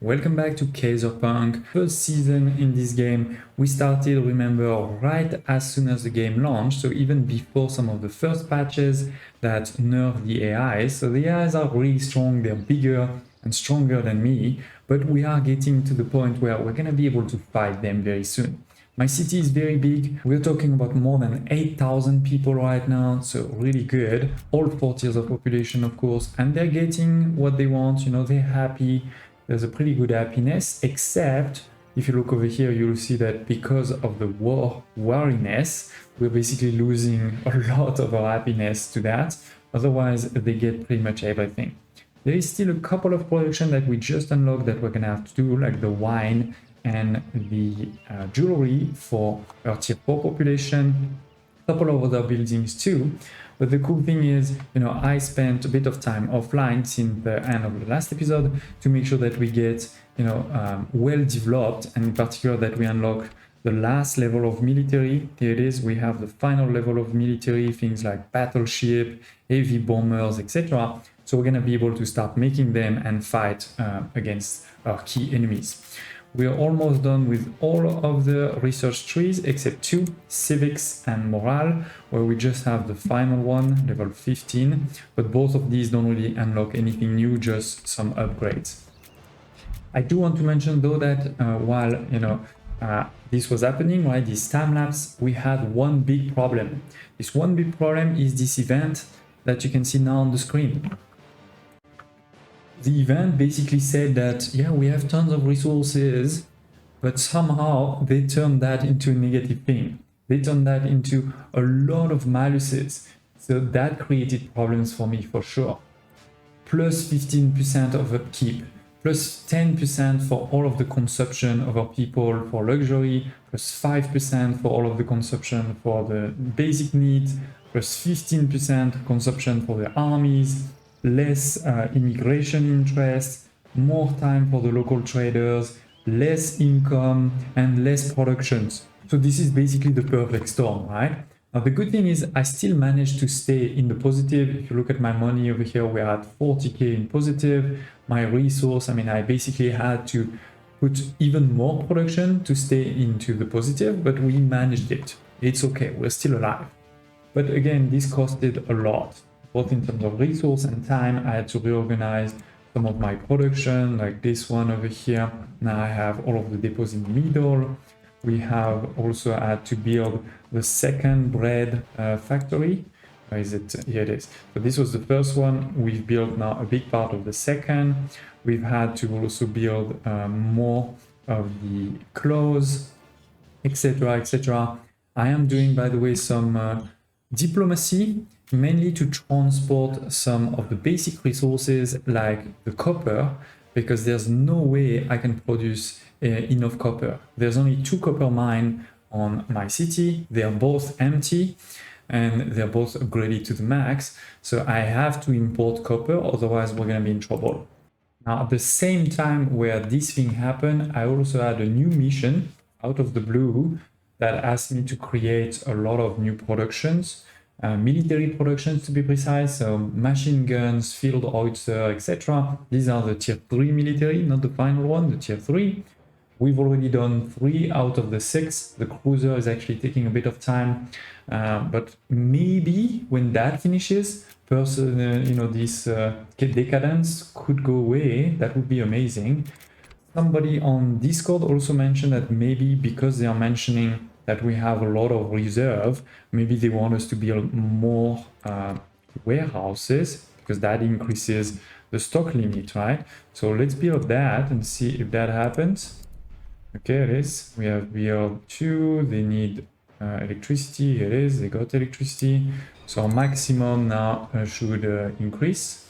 welcome back to Kaiserpunk. First season in this game, we started, remember, right as soon as the game launched, so even before some of the first patches that nerfed the AIs. So the AIs are really strong, they're bigger and stronger than me, but we are getting to the point where we're gonna be able to fight them very soon. My city is very big. We're talking about more than 8,000 people right now, so really good. All 4 tiers of population, of course, and they're getting what they want, they're happy. There's a pretty good happiness, except if you look over here, you'll see that because of the wariness, we're basically losing a lot of our happiness to that. Otherwise, they get pretty much everything. There is still a couple of production that we just unlocked that we're gonna have to do, like the wine and the jewelry for our tier 4 population, a couple of other buildings too. But the cool thing is, I spent a bit of time offline since the end of the last episode to make sure that we get, well developed, and in particular that we unlock the last level of military. Here it is, we have the final level of military, things like battleship, heavy bombers, etc. So we're gonna be able to start making them and fight against our key enemies. We are almost done with all of the research trees except 2, civics and morale, where we just have the final one, level 15, but both of these don't really unlock anything new, just some upgrades. I do want to mention though that while this was happening, right, this time lapse, we had one big problem. This one big problem is this event that you can see now on the screen. The event basically said that, yeah, we have tons of resources, but somehow they turned that into a negative thing. They turned that into a lot of maluses. So that created problems for me for sure. Plus 15% of upkeep, plus 10% for all of the consumption of our people for luxury, plus 5% for all of the consumption for the basic needs, plus 15% consumption for the armies, less immigration interest, more time for the local traders, less income, and less productions. So this is basically the perfect storm, right? Now the good thing is I still managed to stay in the positive. If you look at my money over here, we're at 40k in positive. My resource, I basically had to put even more production to stay into the positive, but we managed it. It's okay, we're still alive. But again, this costed a lot, both in terms of resource and time. I had to reorganize some of my production, like this one over here. Now I have all of the depots in the middle. We have also had to build the second bread factory. Where is it? Here it is. So this was the first one. We've built now a big part of the second. We've had to also build more of the clothes, etc., etc. I am doing, by the way, some diplomacy, mainly to transport some of the basic resources like the copper, because there's no way I can produce enough copper. There's only 2 copper mines on my city. They are both empty and they're both upgraded to the max. So I have to import copper, otherwise we're gonna be in trouble. Now at the same time where this thing happened, I also had a new mission out of the blue that asked me to create a lot of new productions. Military productions to be precise, so machine guns, field howitzer, etc. These are the tier 3 military, not the final one, the tier 3. We've already done 3 out of the 6. The cruiser is actually taking a bit of time, but maybe when that finishes, this decadence could go away. That would be amazing. Somebody on Discord also mentioned that maybe because they are mentioning that we have a lot of reserve, maybe they want us to build more warehouses, because that increases the stock limit, right? So let's build that and see if that happens. Okay, it is. We have built 2. They need electricity. Here it is. They got electricity. So our maximum now should increase.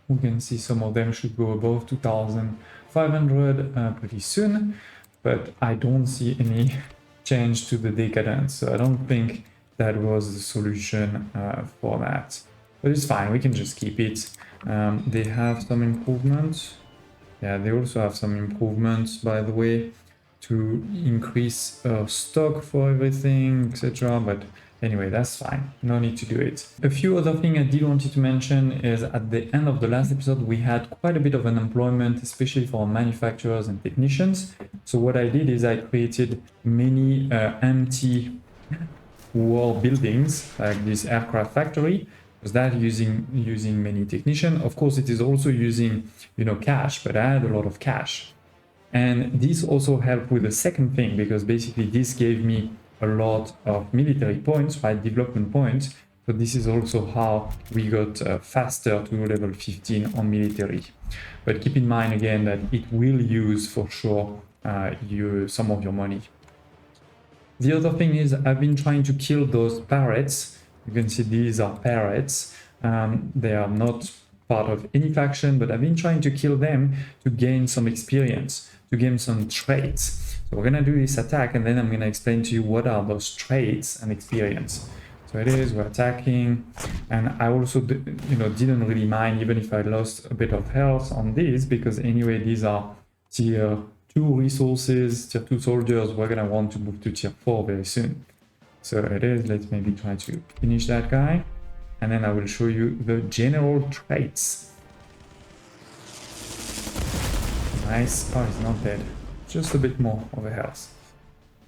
We can see some of them should go above 2,500 pretty soon, but I don't see any change to the decadence. So I don't think that was the solution for that. But it's fine, we can just keep it. They have some improvements. Yeah, they also have some improvements, by the way, to increase stock for everything, etc. But Anyway, that's fine. No need to do it. A few other things I did want to mention is at the end of the last episode, we had quite a bit of unemployment, especially for manufacturers and technicians. So what I did is I created many empty wall buildings like this aircraft factory. Was that using many technicians? Of course, it is also using, cash, but I had a lot of cash. And this also helped with the second thing, because basically this gave me a lot of military points, right? Development points. So this is also how we got faster to level 15 on military. But keep in mind again that it will use for sure some of your money. The other thing is I've been trying to kill those parrots. You can see these are parrots. They are not part of any faction, but I've been trying to kill them to gain some experience, to gain some traits. So we're gonna do this attack, and then I'm gonna explain to you what are those traits and experience. So it is, we're attacking, and I also didn't really mind even if I lost a bit of health on these, because anyway these are tier 2 resources, tier 2 soldiers. We're gonna want to move to tier 4 very soon. So it is, let's maybe try to finish that guy, and then I will show you the general traits. Nice. Oh, he's not dead. Just a bit more of a health.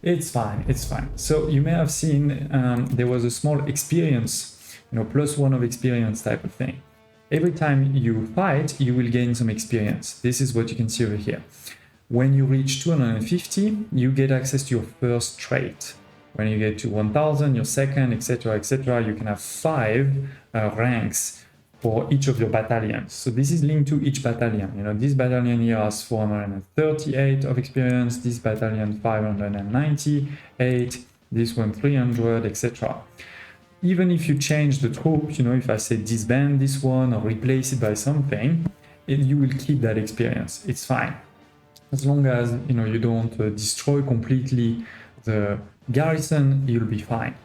It's fine, it's fine. So you may have seen there was a small experience, +1 of experience type of thing. Every time you fight, you will gain some experience. This is what you can see over here. When you reach 250, you get access to your first trait. When you get to 1000, your second, etc., etc., you can have 5 ranks for each of your battalions. So this is linked to each battalion. This battalion here has 438 of experience, this battalion 598, this one 300, etc. Even if you change the troop, if I say disband this one or replace it by something, you will keep that experience. It's fine. As long as you don't destroy completely the garrison, you'll be fine.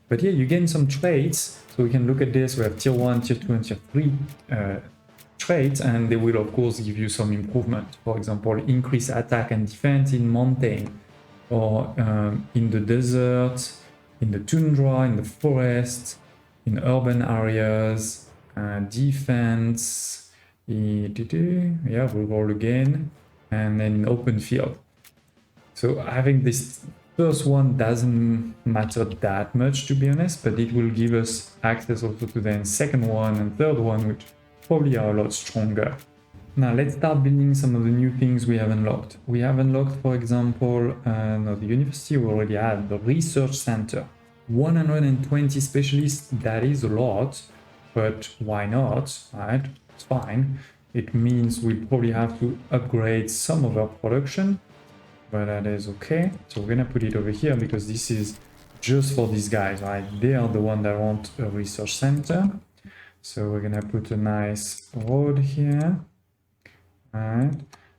But yeah, you gain some traits. So we can look at this. We have tier 1, tier 2, and tier 3 traits, and they will of course give you some improvement. For example, increase attack and defense in mountain, or in the desert, in the tundra, in the forest, in urban areas, defense, yeah, we'll roll again, and then in open field. So having this first one doesn't matter that much, to be honest, but it will give us access also to the second one and third one, which probably are a lot stronger. Now let's start building some of the new things we have unlocked. We have unlocked, for example, the university we already had, the research center. 120 specialists, that is a lot, but why not, right? It's fine. It means we probably have to upgrade some of our production, but that is okay. So we're gonna put it over here because this is just for these guys, right? They are the one that want a research center. So we're gonna put a nice road here, right?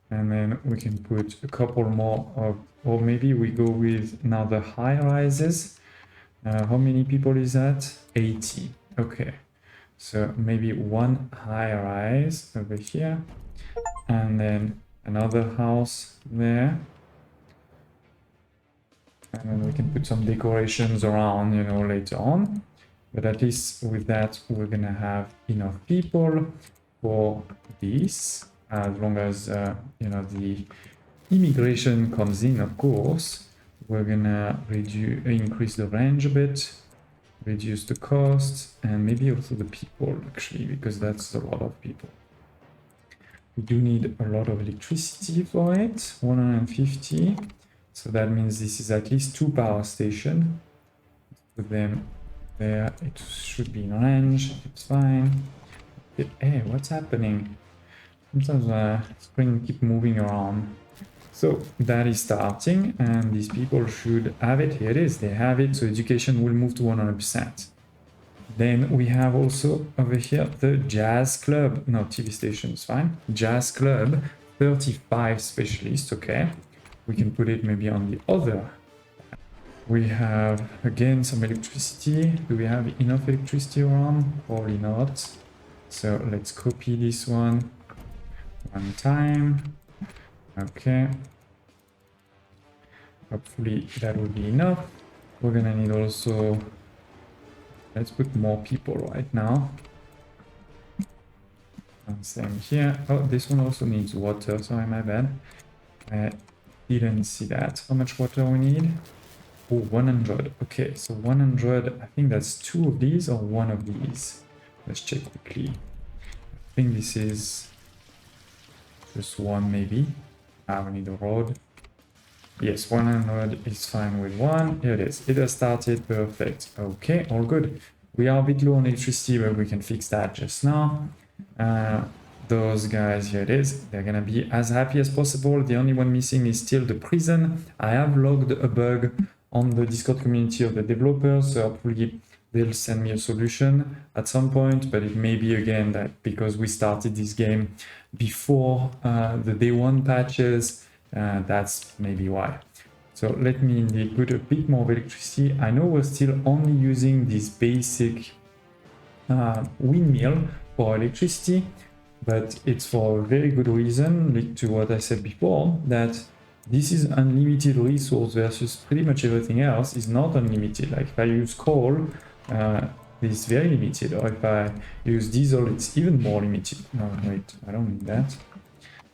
And then we can put a couple more of, or maybe we go with now the high rises. How many people is that? 80. Okay. So maybe one high rise over here, and then another house there. And then we can put some decorations around, later on. But at least with that, we're gonna have enough people for this, as long as, the immigration comes in, of course. We're gonna increase the range a bit, reduce the cost, and maybe also the people, actually, because that's a lot of people. We do need a lot of electricity for it, 150. So that means this is at least 2 power stations. Put them there. It should be in range. It's fine. Hey, what's happening? Sometimes screen keep moving around. So that is starting, and these people should have it. Here it is. They have it. So education will move to 100%. Then we have also over here the jazz club. No, TV station is fine. Jazz club, 35 specialists. Okay. We can put it maybe on the other. We have again some electricity. Do we have enough electricity around? Probably not. So let's copy this one time. Okay. Hopefully that will be enough. We're gonna need also Let's put more people right now. And same here. Oh, this one also needs water. Sorry, my bad. I didn't see that. How much water we need? Oh, 100. Okay, so 100. I think that's 2 of these or 1 of these. Let's check quickly. I think this is just 1 maybe. Ah, we need a road. Yes, 100 is fine with 1. Here it is. It has started. Perfect. Okay, all good. We are a bit low on electricity, but we can fix that just now. Those guys, here it is. They're gonna be as happy as possible. The only one missing is still the prison. I have logged a bug on the Discord community of the developers, so hopefully they'll send me a solution at some point, but it may be again that because we started this game before the day 1 patches, that's maybe why. So let me indeed put a bit more of electricity. I know we're still only using this basic windmill for electricity, but it's for a very good reason, linked to what I said before, that this is unlimited resource versus pretty much everything else is not unlimited. Like if I use coal, it's very limited, or if I use diesel, it's even more limited. No, wait, I don't need that.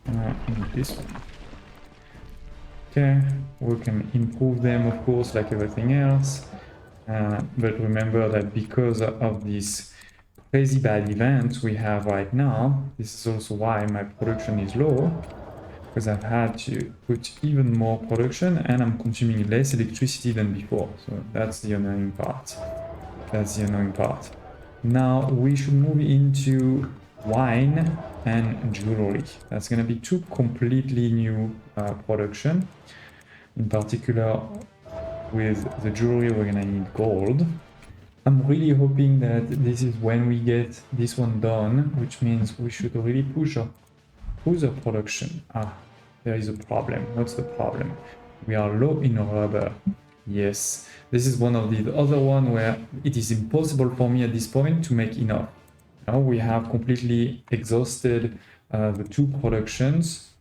I need this one. Okay, we can improve them, of course, like everything else. But remember that because of this crazy bad event we have right now, this is also why my production is low, because I've had to put even more production and I'm consuming less electricity than before. So that's the annoying part. That's the annoying part. Now we should move into wine and jewelry. That's going to be 2 completely new production. In particular, with the jewelry, we're going to need gold. I'm really hoping that this is when we get this one done, which means we should really push our production. Ah, there is a problem. What's the problem? We are low in rubber. Yes, this is one of the other one where it is impossible for me at this point to make enough. Now we have completely exhausted the 2 productions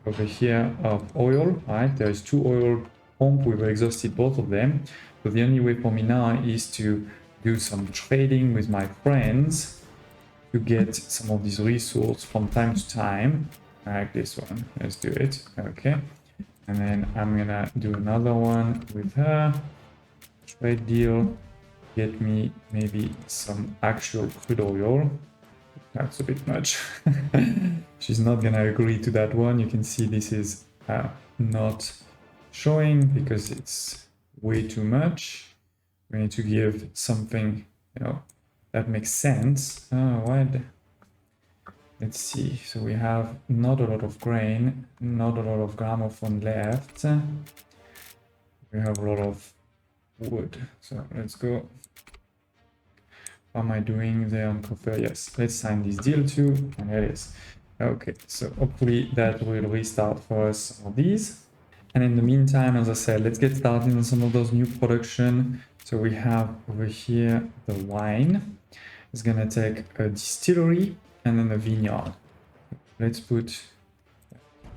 over here of oil, right? There is 2 oil pumps, we've exhausted both of them. So the only way for me now is to do some trading with my friends to get some of these resources from time to time. Like this one, let's do it. Okay. And then I'm gonna do another one with her. Trade deal. Get me maybe some actual crude oil. That's a bit much. She's not gonna agree to that one. You can see this is not showing because it's way too much. We need to give something, you know, that makes sense. What? Let's see. So we have not a lot of grain, not a lot of gramophone left. We have a lot of wood. So let's go. What am I doing there on copper? Yes, let's sign this deal too. And there it is. Okay, so hopefully that will restart for us all these. And in the meantime, as I said, let's get started on some of those new production. So we have over here the wine. It's gonna take a distillery and then a vineyard. Let's put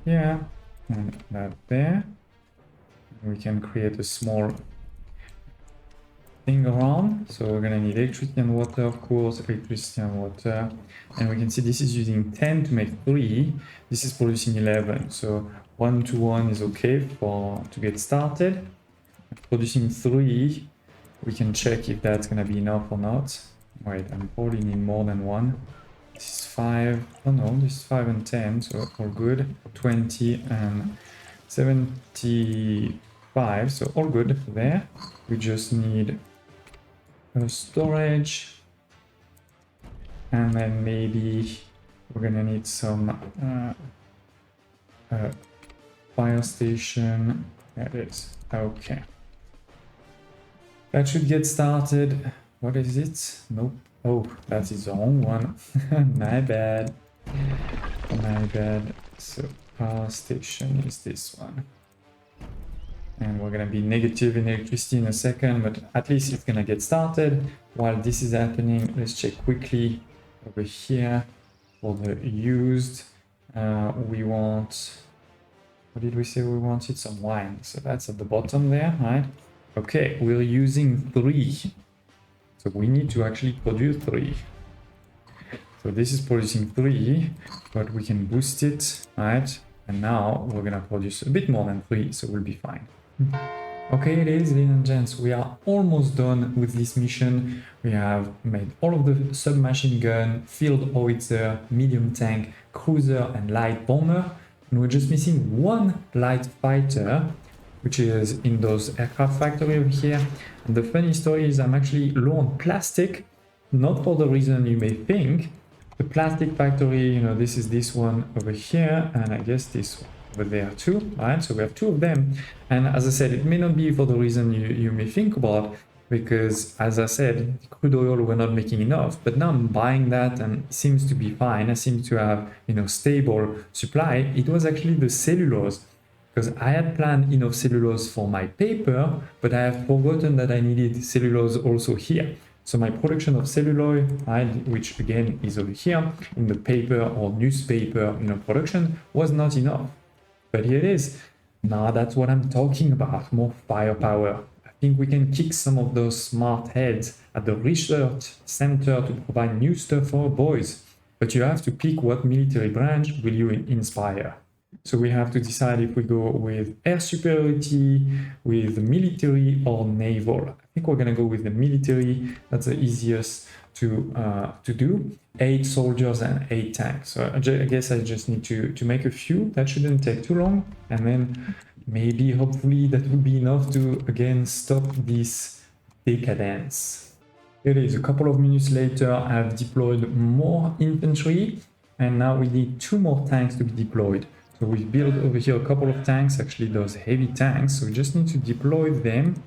here and that there. We can create a small thing around. So we're gonna need electricity and water, of course, electricity and water. And we can see this is using 10 to make 3. This is producing 11. So 1 to 1 is okay to get started. Producing 3, we can check if that's gonna be enough or not. Wait, I'm probably need more than 1. This is 5. Oh no, this is 5 and 10, so all good. 20 and 75, so all good there. We just need a storage, and then maybe we're gonna need some fire station. There it is. Okay, that should get started. What is it? Nope. Oh, that is the wrong one. My bad. My bad. So power station is this one. And we're gonna be negative in electricity in a second, but at least it's gonna get started. While this is happening, let's check quickly over here for the used. We want, what did we say we wanted? Some wine. So that's at the bottom there, right? Okay, we're using 3. So we need to actually produce 3. So this is producing 3, but we can boost it, right? And now we're gonna produce a bit more than 3, so we'll be fine. Okay, ladies and gents, we are almost done with this mission. We have made all of the submachine gun, field howitzer, medium tank, cruiser, and light bomber. And we're just missing one light fighter, which is in those aircraft factory over here. And the funny story is I'm actually low on plastic, not for the reason you may think. The plastic factory, you know, this is this one over here, and I guess this one over there too, right? So we have 2 of them. And as I said, it may not be for the reason you may think about, because as I said, crude oil, we're not making enough, but now I'm buying that and it seems to be fine. I seem to have, you know, stable supply. It was actually the cellulose, because I had planned enough cellulose for my paper, but I have forgotten that I needed cellulose also here. So my production of celluloid, right, which again is over here in the paper or newspaper, you know, production, was not enough. But here it is. Now that's what I'm talking about, more firepower. I think we can kick some of those smart heads at the research center to provide new stuff for our boys. But you have to pick what military branch will you inspire. So we have to decide if we go with air superiority, with military or naval. I think we're gonna go with the military. That's the easiest to do. 8 soldiers and 8 tanks. So I guess I just need to make a few. That shouldn't take too long. And then maybe, hopefully, that will be enough to, again, stop this decadence. It is a couple of minutes later, I've deployed more infantry. And now we need 2 more tanks to be deployed. So we built over here a couple of tanks, actually those heavy tanks. So we just need to deploy them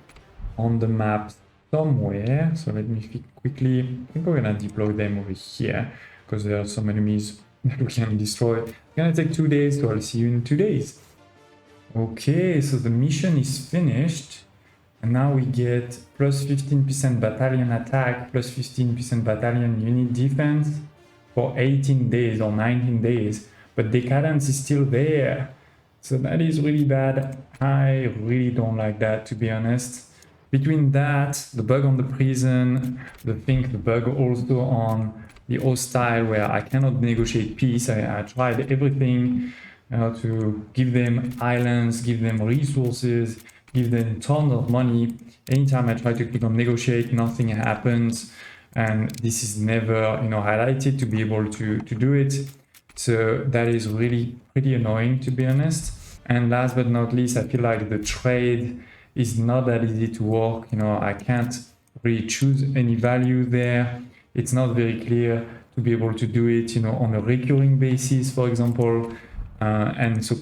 on the map somewhere. So let me quickly, I think we're gonna deploy them over here because there are some enemies that we can destroy. It's gonna take 2 days, so I'll see you in 2 days. Okay, so the mission is finished. And now we get plus 15% battalion attack, plus 15% battalion unit defense for 18 days or 19 days. But decadence is still there. So that is really bad. I really don't like that, to be honest. Between that, the bug on the prison, the bug also on the hostile where I cannot negotiate peace. I tried everything to give them islands, give them resources, give them tons of money. Anytime I try to click on negotiate, nothing happens. And this is never, you know, highlighted to be able to do it. So that is really pretty annoying, to be honest. And last but not least, I feel like the trade is not that easy to work. You know, I can't really choose any value there. It's not very clear to be able to do it, you know, on a recurring basis, for example. And so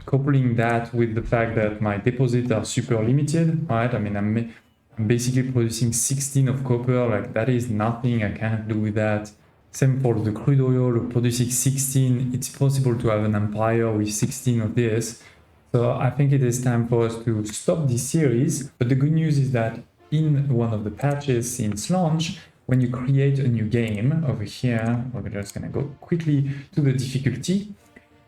coupling that with the fact that my deposits are super limited, right? I mean, I'm basically producing 16 of copper, like that is nothing, I can't do with that. Same for the crude oil, producing 16, it's possible to have an empire with 16 of this. So I think it is time for us to stop this series. But the good news is that in one of the patches since launch, when you create a new game over here, we're just gonna go quickly to the difficulty.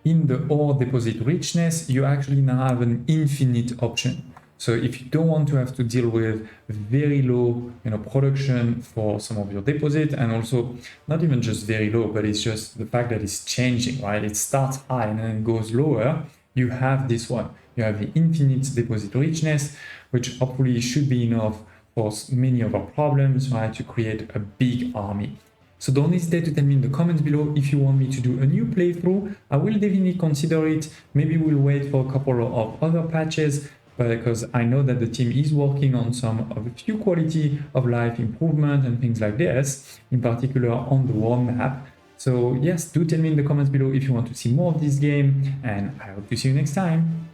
In the ore deposit richness, you actually now have an infinite option. So if you don't want to have to deal with very low, you know, production for some of your deposit, and also not even just very low, but it's just the fact that it's changing, right? It starts high and then it goes lower. You have this one. You have the infinite deposit richness, which hopefully should be enough for many of our problems, right? To create a big army. So don't hesitate to tell me in the comments below if you want me to do a new playthrough. I will definitely consider it. Maybe we'll wait for a couple of other patches, because I know that the team is working on some of a few quality of life improvement and things like this, in particular on the world map. So yes, do tell me in the comments below if you want to see more of this game, and I hope to see you next time.